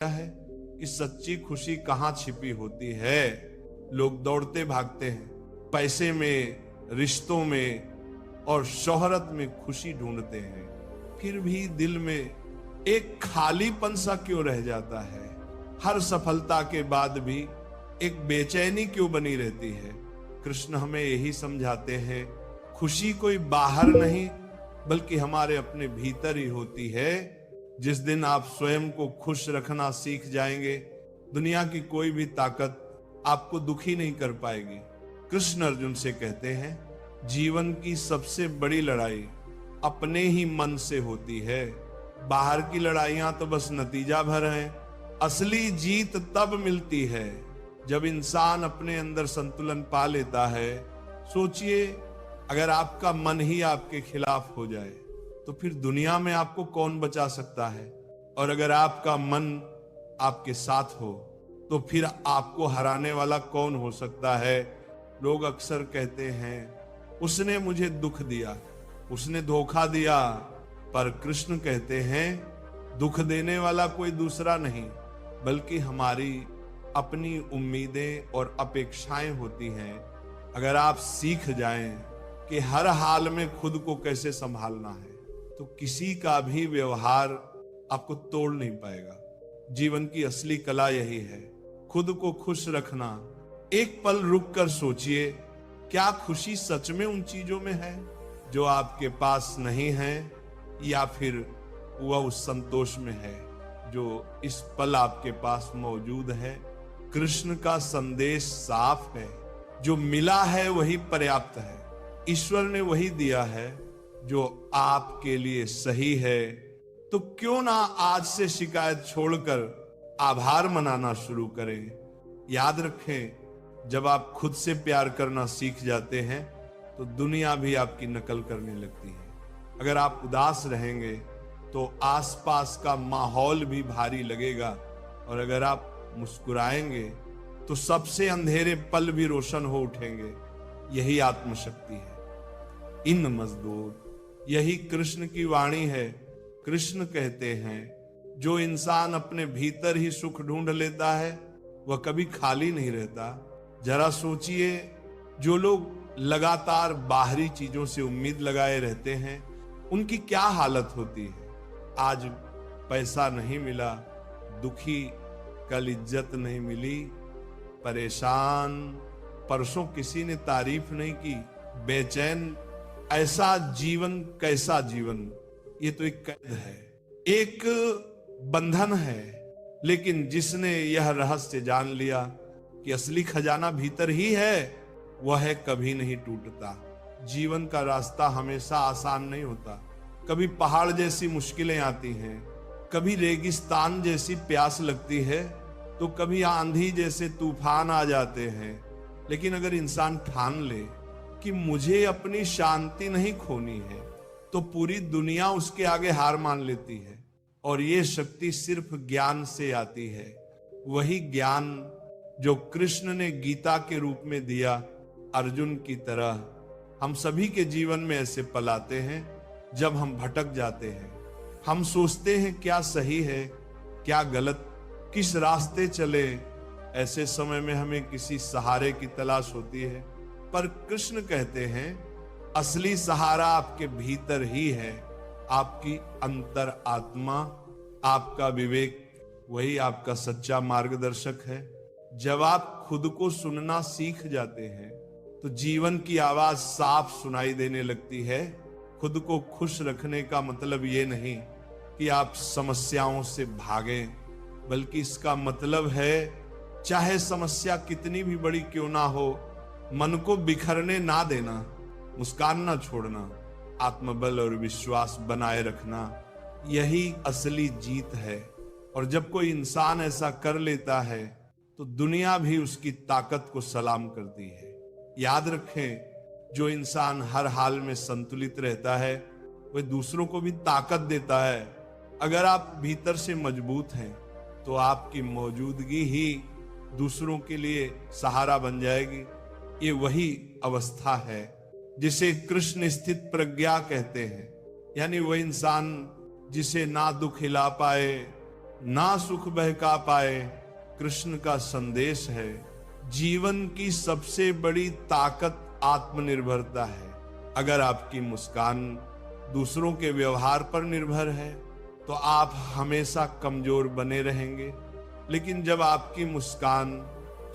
है कि सच्ची खुशी कहाँ छिपी होती है। लोग दौड़ते भागते हैं, पैसे में, रिश्तों में और शोहरत में खुशी ढूंढते हैं, फिर भी दिल में एक खालीपन सा क्यों रह जाता है। हर सफलता के बाद भी एक बेचैनी क्यों बनी रहती है। कृष्ण हमें यही समझाते हैं, खुशी कोई बाहर नहीं बल्कि हमारे अपने भीतर ही होती है। जिस दिन आप स्वयं को खुश रखना सीख जाएंगे, दुनिया की कोई भी ताकत आपको दुखी नहीं कर पाएगी। कृष्ण अर्जुन से कहते हैं, जीवन की सबसे बड़ी लड़ाई अपने ही मन से होती है। बाहर की लड़ाइयां तो बस नतीजा भर हैं। असली जीत तब मिलती है जब इंसान अपने अंदर संतुलन पा लेता है। सोचिए, अगर आपका मन ही आपके खिलाफ हो जाए तो फिर दुनिया में आपको कौन बचा सकता है। और अगर आपका मन आपके साथ हो तो फिर आपको हराने वाला कौन हो सकता है। लोग अक्सर कहते हैं, उसने मुझे दुख दिया, उसने धोखा दिया। पर कृष्ण कहते हैं, दुख देने वाला कोई दूसरा नहीं बल्कि हमारी अपनी उम्मीदें और अपेक्षाएं होती हैं। अगर आप सीख जाएं कि हर हाल में खुद को कैसे संभालना है तो किसी का भी व्यवहार आपको तोड़ नहीं पाएगा। जीवन की असली कला यही है, खुद को खुश रखना। एक पल रुक कर सोचिए, क्या खुशी सच में उन चीजों में है जो आपके पास नहीं है, या फिर वह उस संतोष में है जो इस पल आपके पास मौजूद है। कृष्ण का संदेश साफ है, जो मिला है वही पर्याप्त है। ईश्वर ने वही दिया है जो आपके लिए सही है। तो क्यों ना आज से शिकायत छोड़कर आभार मनाना शुरू करें। याद रखें, जब आप खुद से प्यार करना सीख जाते हैं तो दुनिया भी आपकी नकल करने लगती है। अगर आप उदास रहेंगे तो आसपास का माहौल भी भारी लगेगा, और अगर आप मुस्कुराएंगे तो सबसे अंधेरे पल भी रोशन हो उठेंगे। यही आत्मशक्ति है। इन मजदूर, यही कृष्ण की वाणी है। कृष्ण कहते हैं, जो इंसान अपने भीतर ही सुख ढूंढ लेता है वह कभी खाली नहीं रहता। जरा सोचिए, जो लोग लगातार बाहरी चीजों से उम्मीद लगाए रहते हैं उनकी क्या हालत होती है। आज पैसा नहीं मिला, दुखी, कल इज्जत नहीं मिली, परेशान, परसों किसी ने तारीफ नहीं की, बेचैन। ऐसा जीवन कैसा जीवन। ये तो एक कैद है, एक बंधन है। लेकिन जिसने यह रहस्य जान लिया कि असली खजाना भीतर ही है, वह कभी नहीं टूटता। जीवन का रास्ता हमेशा आसान नहीं होता। कभी पहाड़ जैसी मुश्किलें आती हैं, कभी रेगिस्तान जैसी प्यास लगती है, तो कभी आंधी जैसे तूफान आ जाते हैं। लेकिन अगर इंसान ठान ले कि मुझे अपनी शांति नहीं खोनी है, तो पूरी दुनिया उसके आगे हार मान लेती है। और ये शक्ति सिर्फ ज्ञान से आती है, वही ज्ञान जो कृष्ण ने गीता के रूप में दिया। अर्जुन की तरह हम सभी के जीवन में ऐसे पल आते हैं जब हम भटक जाते हैं। हम सोचते हैं क्या सही है, क्या गलत, किस रास्ते चले। ऐसे समय में हमें किसी सहारे की तलाश होती है, पर कृष्ण कहते हैं, असली सहारा आपके भीतर ही है। आपकी अंतर आत्मा, आपका विवेक, वही आपका सच्चा मार्गदर्शक है। जब आप खुद को सुनना सीख जाते हैं तो जीवन की आवाज साफ सुनाई देने लगती है। खुद को खुश रखने का मतलब ये नहीं कि आप समस्याओं से भागें, बल्कि इसका मतलब है, चाहे समस्या कितनी भी बड़ी क्यों ना हो, मन को बिखरने ना देना, मुस्कान ना छोड़ना, आत्मबल और विश्वास बनाए रखना। यही असली जीत है। और जब कोई इंसान ऐसा कर लेता है तो दुनिया भी उसकी ताकत को सलाम करती है। याद रखें, जो इंसान हर हाल में संतुलित रहता है वह दूसरों को भी ताकत देता है। अगर आप भीतर से मजबूत हैं तो आपकी मौजूदगी ही दूसरों के लिए सहारा बन जाएगी। ये वही अवस्था है जिसे कृष्ण स्थित प्रज्ञा कहते हैं। यानी वह इंसान जिसे ना दुख हिला पाए, ना सुख बहका पाए, कृष्ण का संदेश है। जीवन की सबसे बड़ी ताकत आत्मनिर्भरता है। अगर आपकी मुस्कान दूसरों के व्यवहार पर निर्भर है तो आप हमेशा कमजोर बने रहेंगे, लेकिन जब आपकी मुस्कान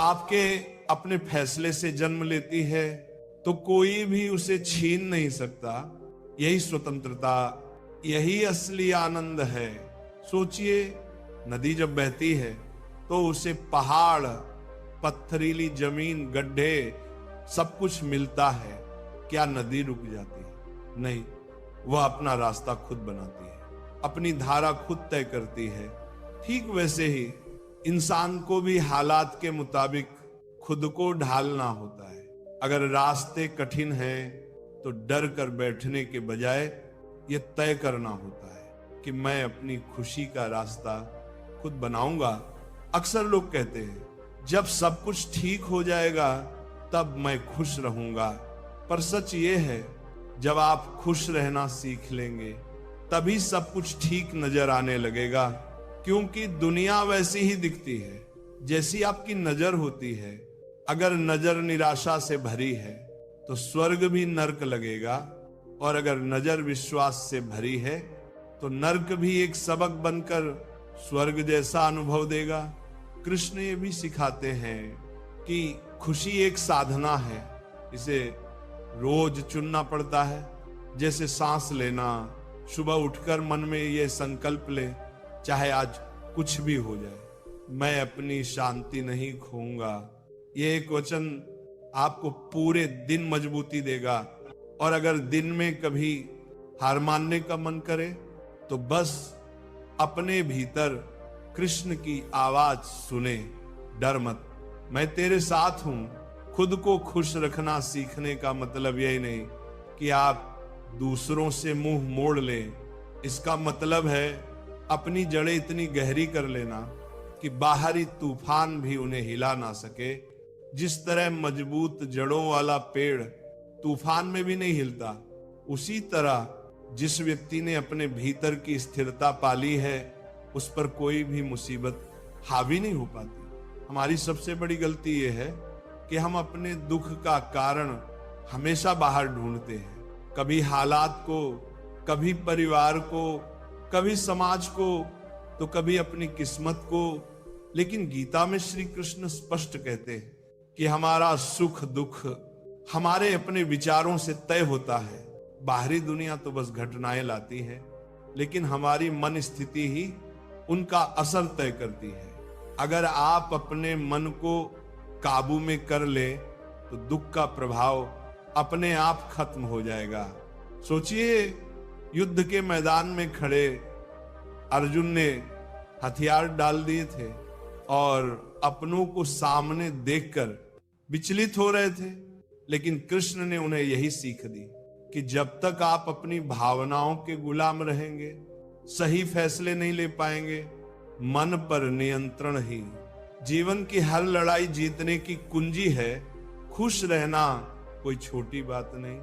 आपके अपने फैसले से जन्म लेती है तो कोई भी उसे छीन नहीं सकता। यही स्वतंत्रता, यही असली आनंद है। सोचिए, नदी जब बहती है तो उसे पहाड़, पत्थरीली जमीन, गड्ढे सब कुछ मिलता है। क्या नदी रुक जाती है? नहीं, वह अपना रास्ता खुद बनाती है, अपनी धारा खुद तय करती है। ठीक वैसे ही इंसान को भी हालात के मुताबिक खुद को ढालना होता है। अगर रास्ते कठिन हैं तो डर कर बैठने के बजाय यह तय करना होता है कि मैं अपनी खुशी का रास्ता खुद बनाऊंगा। अक्सर लोग कहते हैं जब सब कुछ ठीक हो जाएगा तब मैं खुश रहूंगा, पर सच ये है जब आप खुश रहना सीख लेंगे तभी सब कुछ ठीक नजर आने लगेगा, क्योंकि दुनिया वैसी ही दिखती है जैसी आपकी नजर होती है। अगर नजर निराशा से भरी है तो स्वर्ग भी नर्क लगेगा, और अगर नजर विश्वास से भरी है तो नर्क भी एक सबक बनकर स्वर्ग जैसा अनुभव देगा। कृष्ण ये भी सिखाते हैं कि खुशी एक साधना है, इसे रोज चुनना पड़ता है। जैसे सांस लेना, सुबह उठकर मन में ये संकल्प ले, चाहे आज कुछ भी हो जाए, मैं अपनी शांति नहीं खोऊंगा। ये एक वचन आपको पूरे दिन मजबूती देगा। और अगर दिन में कभी हार मानने का मन करे तो बस अपने भीतर कृष्ण की आवाज सुने, डर मत, मैं तेरे साथ हूं। खुद को खुश रखना सीखने का मतलब यही नहीं कि आप दूसरों से मुंह मोड़ लें। इसका मतलब है अपनी जड़ें इतनी गहरी कर लेना कि बाहरी तूफान भी उन्हें हिला ना सके। जिस तरह मजबूत जड़ों वाला पेड़ तूफान में भी नहीं हिलता, उसी तरह जिस व्यक्ति ने अपने भीतर की स्थिरता पाली है उस पर कोई भी मुसीबत हावी नहीं हो पाती। हमारी सबसे बड़ी गलती यह है कि हम अपने दुख का कारण हमेशा बाहर ढूंढते हैं, कभी हालात को, कभी परिवार को, कभी समाज को, तो कभी अपनी किस्मत को। लेकिन गीता में श्री कृष्ण स्पष्ट कहते हैं कि हमारा सुख दुख हमारे अपने विचारों से तय होता है। बाहरी दुनिया तो बस घटनाएं लाती है, लेकिन हमारी मन स्थिति ही उनका असर तय करती है। अगर आप अपने मन को काबू में कर ले तो दुख का प्रभाव अपने आप खत्म हो जाएगा। सोचिए, युद्ध के मैदान में खड़े अर्जुन ने हथियार डाल दिए थे और अपनों को सामने देखकर विचलित हो रहे थे, लेकिन कृष्ण ने उन्हें यही सीख दी कि जब तक आप अपनी भावनाओं के गुलाम रहेंगे सही फैसले नहीं ले पाएंगे। मन पर नियंत्रण ही जीवन की हर लड़ाई जीतने की कुंजी है। खुश रहना कोई छोटी बात नहीं,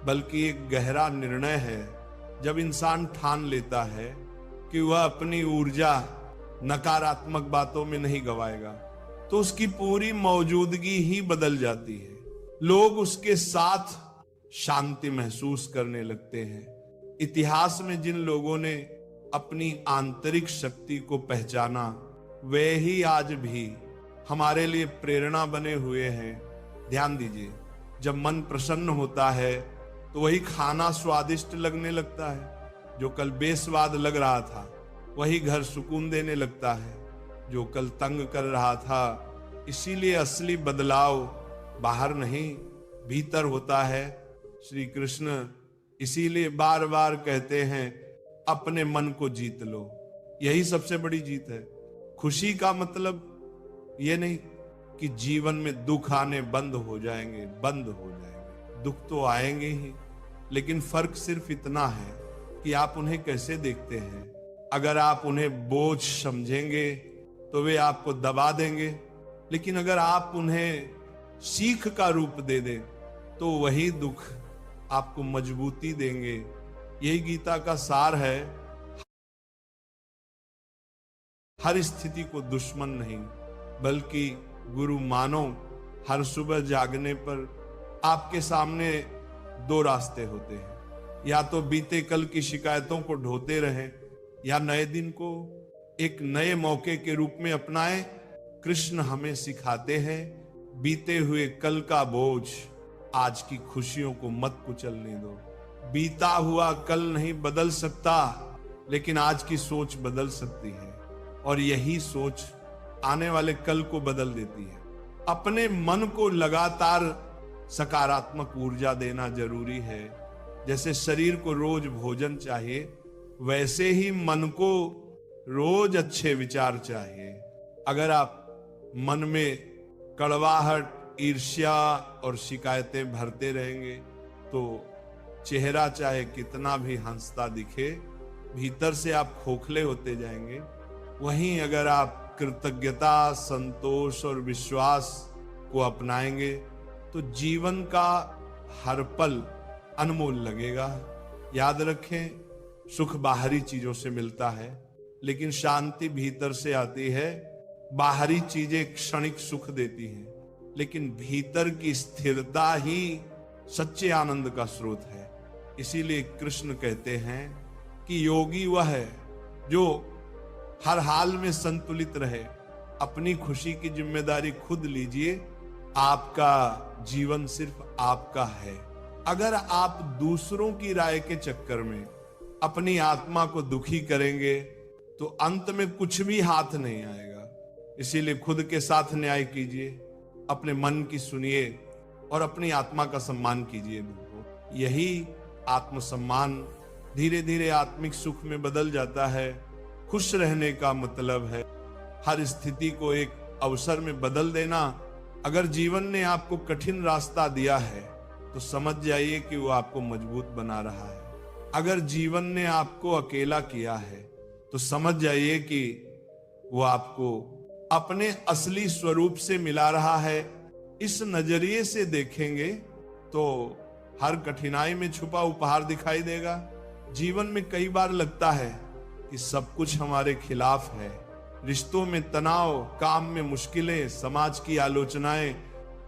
बल्कि एक गहरा निर्णय है। जब इंसान ठान लेता है कि वह अपनी ऊर्जा नकारात्मक बातों में नहीं गवाएगा तो उसकी पूरी मौजूदगी ही बदल जाती है। लोग उसके साथ शांति महसूस करने लगते हैं। इतिहास में जिन लोगों ने अपनी आंतरिक शक्ति को पहचाना वे ही आज भी हमारे लिए प्रेरणा बने हुए हैं। ध्यान दीजिए, जब मन प्रसन्न होता है तो वही खाना स्वादिष्ट लगने लगता है। जो कल बेस्वाद लग रहा था वही घर सुकून देने लगता है, जो कल तंग कर रहा था। इसीलिए असली बदलाव बाहर नहीं भीतर होता है। श्री कृष्ण इसीलिए बार बार कहते हैं अपने मन को जीत लो, यही सबसे बड़ी जीत है। खुशी का मतलब ये नहीं कि जीवन में दुख आने बंद हो जाएंगे। दुख तो आएंगे ही, लेकिन फर्क सिर्फ इतना है कि आप उन्हें कैसे देखते हैं। अगर आप उन्हें बोझ समझेंगे तो वे आपको दबा देंगे, लेकिन अगर आप उन्हें सीख का रूप दे दें तो वही दुख आपको मजबूती देंगे। यही गीता का सार है। हर स्थिति को दुश्मन नहीं बल्कि गुरु मानो। हर सुबह जागने पर आपके सामने दो रास्ते होते हैं, या तो बीते कल की शिकायतों को ढोते रहें या नए दिन को एक नए मौके के रूप में अपनाएं। कृष्ण हमें सिखाते हैं, बीते हुए कल का बोझ आज की खुशियों को मत कुचलने दो। बीता हुआ कल नहीं बदल सकता, लेकिन आज की सोच बदल सकती है, और यही सोच आने वाले कल को बदल देती है। अपने मन को लगातार सकारात्मक ऊर्जा देना जरूरी है। जैसे शरीर को रोज भोजन चाहिए, वैसे ही मन को रोज अच्छे विचार चाहिए। अगर आप मन में कड़वाहट, ईर्ष्या और शिकायतें भरते रहेंगे तो चेहरा चाहे कितना भी हंसता दिखे, भीतर से आप खोखले होते जाएंगे। वहीं अगर आप कृतज्ञता, संतोष और विश्वास को अपनाएंगे तो जीवन का हर पल अनमोल लगेगा। याद रखें, सुख बाहरी चीजों से मिलता है, लेकिन शांति भीतर से आती है। बाहरी चीजें क्षणिक सुख देती हैं, लेकिन भीतर की स्थिरता ही सच्चे आनंद का स्रोत है। इसीलिए कृष्ण कहते हैं कि योगी वह है जो हर हाल में संतुलित रहे। अपनी खुशी की जिम्मेदारी खुद लीजिए। आपका जीवन सिर्फ आपका है। अगर आप दूसरों की राय के चक्कर में अपनी आत्मा को दुखी करेंगे तो अंत में कुछ भी हाथ नहीं आएगा। इसीलिए खुद के साथ न्याय कीजिए, अपने मन की सुनिए और अपनी आत्मा का सम्मान कीजिए। यही आत्मसम्मान धीरे धीरे आत्मिक सुख में बदल जाता है। खुश रहने का मतलब है हर स्थिति को एक अवसर में बदल देना। अगर जीवन ने आपको कठिन रास्ता दिया है तो समझ जाइए कि वो आपको मजबूत बना रहा है। अगर जीवन ने आपको अकेला किया है तो समझ जाइए कि वो आपको अपने असली स्वरूप से मिला रहा है। इस नजरिए से देखेंगे तो हर कठिनाई में छुपा उपहार दिखाई देगा। जीवन में कई बार लगता है कि सब कुछ हमारे खिलाफ है। रिश्तों में तनाव, काम में मुश्किलें, समाज की आलोचनाएं,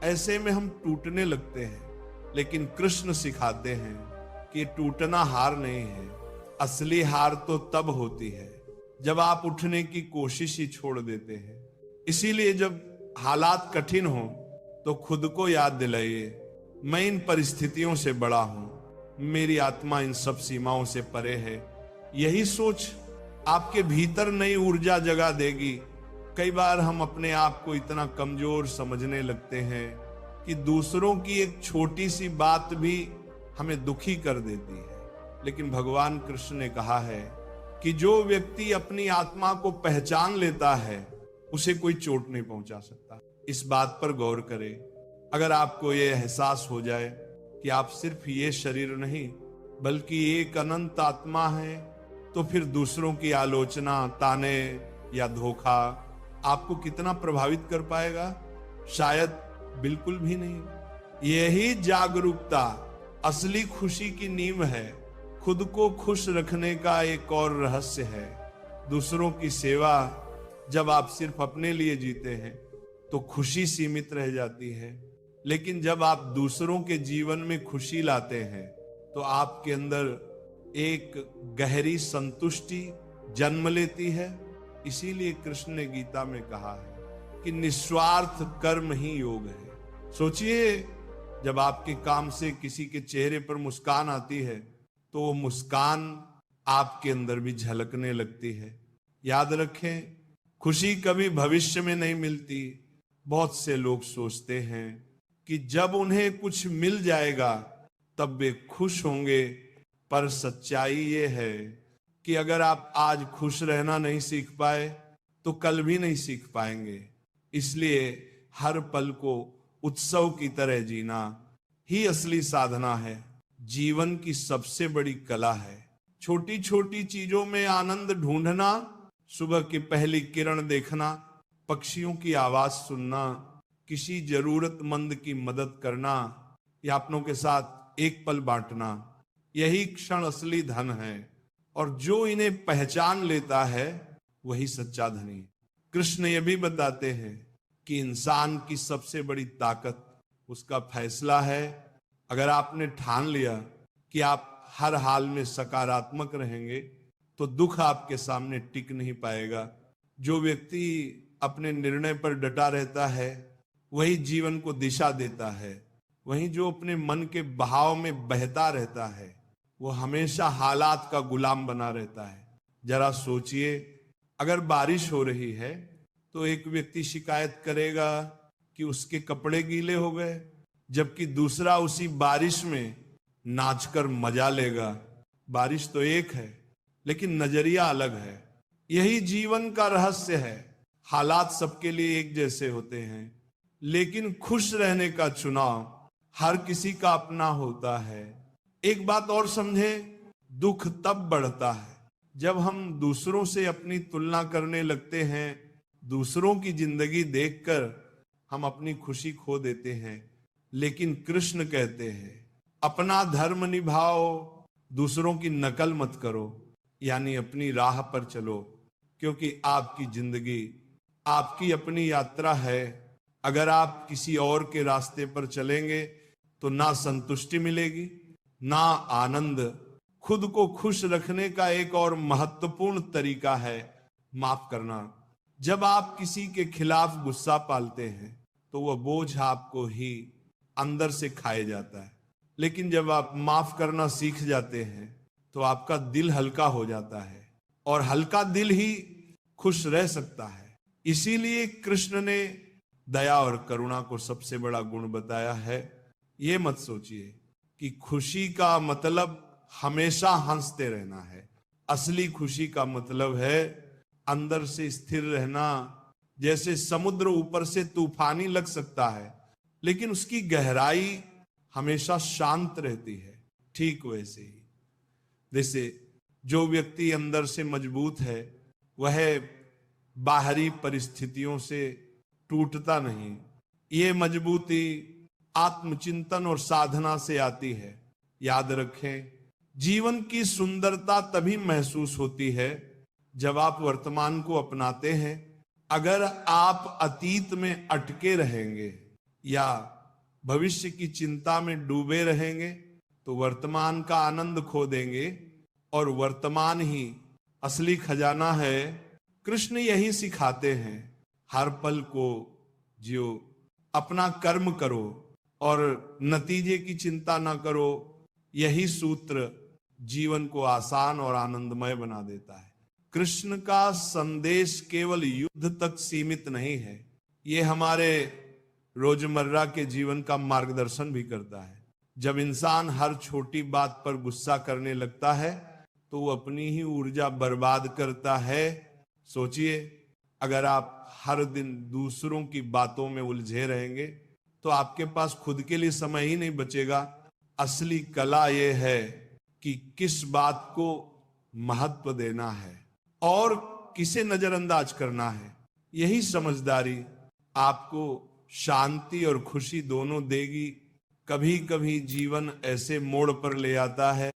ऐसे में हम टूटने लगते हैं। लेकिन कृष्ण सिखाते हैं कि टूटना हार नहीं है। असली हार तो तब होती है जब आप उठने की कोशिश ही छोड़ देते हैं। इसीलिए जब हालात कठिन हो तो खुद को याद दिलाइए, मैं इन परिस्थितियों से बड़ा हूं, मेरी आत्मा इन सब सीमाओं से परे है। यही सोच आपके भीतर नई ऊर्जा जगा देगी। कई बार हम अपने आप को इतना कमजोर समझने लगते हैं कि दूसरों की एक छोटी सी बात भी हमें दुखी कर देती है। लेकिन भगवान कृष्ण ने कहा है कि जो व्यक्ति अपनी आत्मा को पहचान लेता है उसे कोई चोट नहीं पहुंचा सकता। इस बात पर गौर करें। अगर आपको यह एहसास हो जाए कि आप सिर्फ ये शरीर नहीं बल्कि एक अनंत आत्मा है, तो फिर दूसरों की आलोचना, ताने या धोखा आपको कितना प्रभावित कर पाएगा? शायद बिल्कुल भी नहीं। यही जागरूकता असली खुशी की नींव है। खुद को खुश रखने का एक और रहस्य है दूसरों की सेवा। जब आप सिर्फ अपने लिए जीते हैं तो खुशी सीमित रह जाती है, लेकिन जब आप दूसरों के जीवन में खुशी लाते हैं तो आपके अंदर एक गहरी संतुष्टि जन्म लेती है। इसीलिए कृष्ण ने गीता में कहा है कि निस्वार्थ कर्म ही योग है। सोचिए, जब आपके काम से किसी के चेहरे पर मुस्कान आती है तो वो मुस्कान आपके अंदर भी झलकने लगती है। याद रखें, खुशी कभी भविष्य में नहीं मिलती। बहुत से लोग सोचते हैं कि जब उन्हें कुछ मिल जाएगा तब वे खुश होंगे, पर सच्चाई ये है कि अगर आप आज खुश रहना नहीं सीख पाए तो कल भी नहीं सीख पाएंगे। इसलिए हर पल को उत्सव की तरह जीना ही असली साधना है। जीवन की सबसे बड़ी कला है छोटी छोटी चीजों में आनंद ढूंढना। सुबह की पहली किरण देखना, पक्षियों की आवाज सुनना, किसी जरूरतमंद की मदद करना या अपनों के साथ एक पल बांटना, यही क्षण असली धन है। और जो इन्हें पहचान लेता है वही सच्चा धनी है। कृष्ण ये भी बताते हैं कि इंसान की सबसे बड़ी ताकत उसका फैसला है। अगर आपने ठान लिया कि आप हर हाल में सकारात्मक रहेंगे तो दुख आपके सामने टिक नहीं पाएगा। जो व्यक्ति अपने निर्णय पर डटा रहता है वही जीवन को दिशा देता है। वहीं जो अपने मन के बहाव में बहता रहता है वो हमेशा हालात का गुलाम बना रहता है। जरा सोचिए, अगर बारिश हो रही है तो एक व्यक्ति शिकायत करेगा कि उसके कपड़े गीले हो गए, जबकि दूसरा उसी बारिश में नाचकर मजा लेगा। बारिश तो एक है लेकिन नजरिया अलग है। यही जीवन का रहस्य है। हालात सबके लिए एक जैसे होते हैं, लेकिन खुश रहने का चुनाव हर किसी का अपना होता है। एक बात और समझे, दुख तब बढ़ता है जब हम दूसरों से अपनी तुलना करने लगते हैं। दूसरों की जिंदगी देखकर हम अपनी खुशी खो देते हैं। लेकिन कृष्ण कहते हैं अपना धर्म निभाओ, दूसरों की नकल मत करो, यानी अपनी राह पर चलो, क्योंकि आपकी जिंदगी आपकी अपनी यात्रा है। अगर आप किसी और के रास्ते पर चलेंगे तो ना संतुष्टि मिलेगी ना आनंद। खुद को खुश रखने का एक और महत्वपूर्ण तरीका है माफ करना। जब आप किसी के खिलाफ गुस्सा पालते हैं तो वह बोझ आपको ही अंदर से खाए जाता है, लेकिन जब आप माफ करना सीख जाते हैं तो आपका दिल हल्का हो जाता है, और हल्का दिल ही खुश रह सकता है। इसीलिए कृष्ण ने दया और करुणा को सबसे बड़ा गुण बताया है। ये मत सोचिए कि खुशी का मतलब हमेशा हंसते रहना है। असली खुशी का मतलब है अंदर से स्थिर रहना। जैसे समुद्र ऊपर से तूफानी लग सकता है लेकिन उसकी गहराई हमेशा शांत रहती है, ठीक वैसे ही जैसे जो व्यक्ति अंदर से मजबूत है वह बाहरी परिस्थितियों से टूटता नहीं। ये मजबूती आत्मचिंतन और साधना से आती है। याद रखें, जीवन की सुंदरता तभी महसूस होती है जब आप वर्तमान को अपनाते हैं। अगर आप अतीत में अटके रहेंगे या भविष्य की चिंता में डूबे रहेंगे तो वर्तमान का आनंद खो देंगे, और वर्तमान ही असली खजाना है। कृष्ण यही सिखाते हैं, हर पल को जियो, अपना कर्म करो और नतीजे की चिंता ना करो। यही सूत्र जीवन को आसान और आनंदमय बना देता है। कृष्ण का संदेश केवल युद्ध तक सीमित नहीं है, ये हमारे रोजमर्रा के जीवन का मार्गदर्शन भी करता है। जब इंसान हर छोटी बात पर गुस्सा करने लगता है तो वो अपनी ही ऊर्जा बर्बाद करता है। सोचिए, अगर आप हर दिन दूसरों की बातों में उलझे रहेंगे तो आपके पास खुद के लिए समय ही नहीं बचेगा। असली कला ये है कि किस बात को महत्व देना है और किसे नजरअंदाज करना है। यही समझदारी आपको शांति और खुशी दोनों देगी। कभी कभी जीवन ऐसे मोड़ पर ले आता है